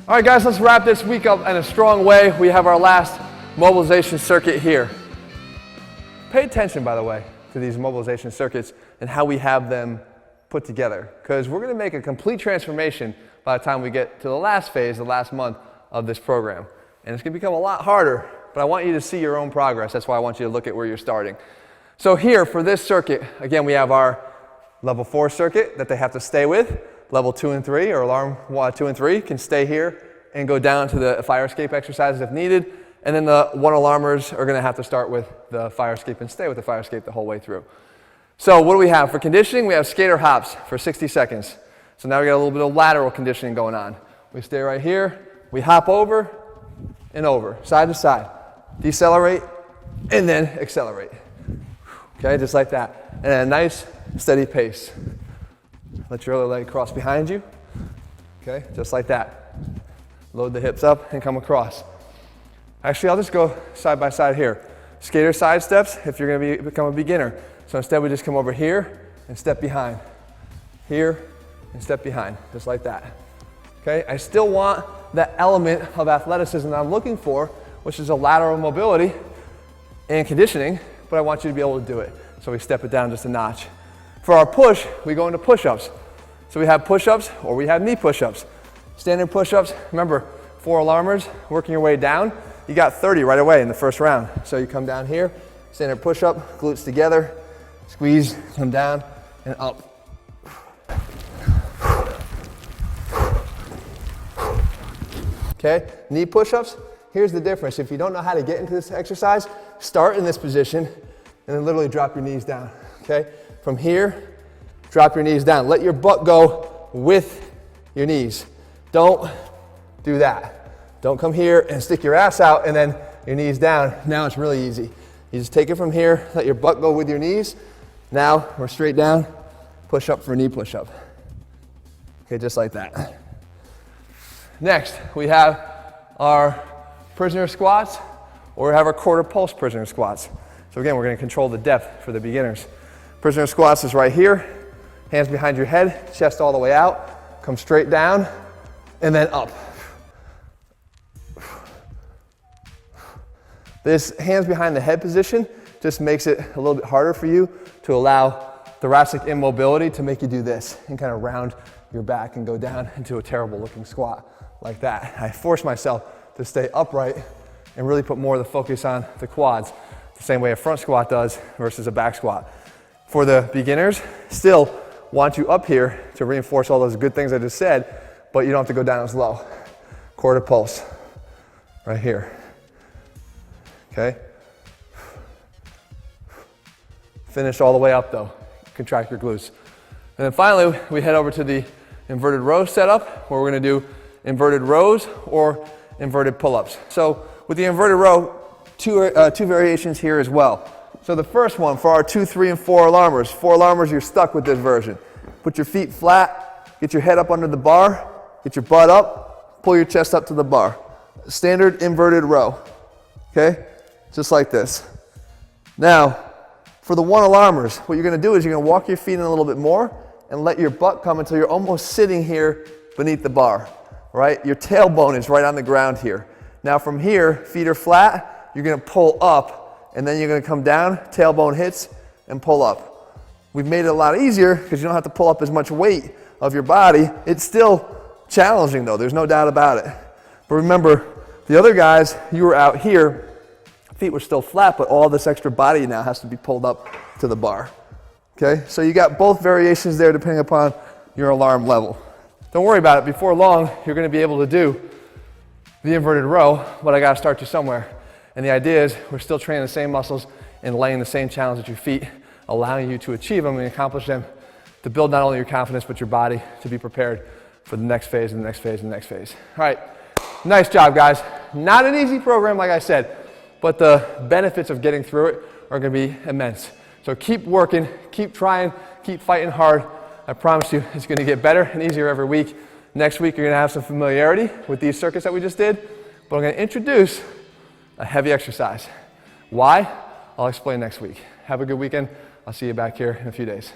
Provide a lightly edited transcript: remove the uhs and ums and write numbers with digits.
All right, guys, let's wrap this week up in a strong way. We have our last mobilization circuit here. Pay attention, by the way, to these mobilization circuits and how we have them put together, because we're going to make a complete transformation by the time we get to the last phase, the last month of this program. And it's going to become a lot harder, but I want you to see your own progress. That's why I want you to look at where you're starting. So here, for this circuit, again, we have our level 4 circuit that they have to stay with. Level 2 and 3, or alarm 2 and 3, can stay here and go down to the fire escape exercises if needed. And then the 1 alarmers are going to have to start with the fire escape and stay with the fire escape the whole way through. So what do we have? For conditioning, we have skater hops for 60 seconds. So now we got a little bit of lateral conditioning going on. We stay right here, we hop over and over, side to side. Decelerate and then accelerate. Okay, just like that. And a nice steady pace. Let your other leg cross behind you. Okay, just like that. Load the hips up and come across. Actually, I'll just go side by side here. Skater side steps if you're going to become a beginner. So instead we just come over here and step behind. Here and step behind, just like that. Okay, I still want that element of athleticism that I'm looking for, which is a lateral mobility and conditioning, but I want you to be able to do it. So we step it down just a notch. For our push, we go into push-ups. So we have push-ups or we have knee push-ups. Standard push-ups, remember, 4 alarmers, working your way down. You got 30 right away in the first round. So you come down here, standard push-up, glutes together, squeeze, come down and up. Okay, knee push-ups, here's the difference. If you don't know how to get into this exercise, start in this position and then literally drop your knees down, okay? From here, drop your knees down. Let your butt go with your knees. Don't do that. Don't come here and stick your ass out and then your knees down. Now it's really easy. You just take it from here, let your butt go with your knees. Now we're straight down, push up for a knee push up. Okay, just like that. Next, we have our prisoner squats, or we have our quarter pulse prisoner squats. So again, we're going to control the depth for the beginners. Prisoner squats is right here, hands behind your head, chest all the way out, come straight down, and then up. This hands behind the head position just makes it a little bit harder for you to allow thoracic immobility to make you do this and kind of round your back and go down into a terrible looking squat like that. I force myself to stay upright and really put more of the focus on the quads, the same way a front squat does versus a back squat. For the beginners, still want you up here to reinforce all those good things I just said, but you don't have to go down as low. Quarter pulse, right here. Okay? Finish all the way up though. Contract your glutes. And then finally, we head over to the inverted row setup, where we're gonna do inverted rows or inverted pull-ups. So with the inverted row, two variations here as well. So the first one for our 2, 3, and 4 alarmers. 4 alarmers, you're stuck with this version. Put your feet flat, get your head up under the bar, get your butt up, pull your chest up to the bar. Standard inverted row, okay? Just like this. Now, for the 1 alarmers, what you're gonna do is you're gonna walk your feet in a little bit more and let your butt come until you're almost sitting here beneath the bar, right? Your tailbone is right on the ground here. Now from here, feet are flat, you're gonna pull up, and then you're gonna come down, tailbone hits, and pull up. We've made it a lot easier because you don't have to pull up as much weight of your body. It's still challenging though, there's no doubt about it. But remember, the other guys, you were out here, feet were still flat, but all this extra body now has to be pulled up to the bar. Okay, so you got both variations there depending upon your alarm level. Don't worry about it, before long, you're gonna be able to do the inverted row, but I gotta start you somewhere. And the idea is we're still training the same muscles and laying the same challenge at your feet, allowing you to achieve them and accomplish them, to build not only your confidence, but your body to be prepared for the next phase and the next phase and the next phase. All right, nice job, guys. Not an easy program, like I said, but the benefits of getting through it are gonna be immense. So keep working, keep trying, keep fighting hard. I promise you it's gonna get better and easier every week. Next week, you're gonna have some familiarity with these circuits that we just did, but I'm gonna introduce a heavy exercise. Why? I'll explain next week. Have a good weekend. I'll see you back here in a few days.